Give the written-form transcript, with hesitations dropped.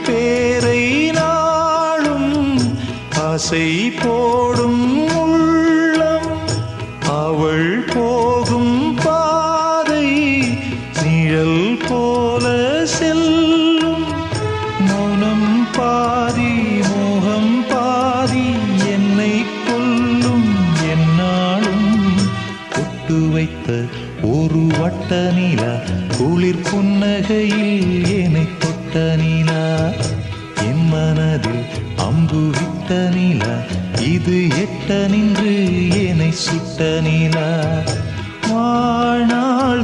பேரை நாளும் ஆசை போடும் உள்ளம் அவள் போகும் பாதை நிழல் போல செல்லும் மௌனம் பாதி மோகம் பாதி என்னை கொல்லும் என்னாலும் ஒட்டு வைத்த ஒரு வட்ட நிலா குளிர் புன்னகையில் என்னை தொட்ட நிலா என் மனதில் அம்பு விட்ட நிலா இது எட்ட நின்று என்னை சுட்ட நிலா வாழ்நாள்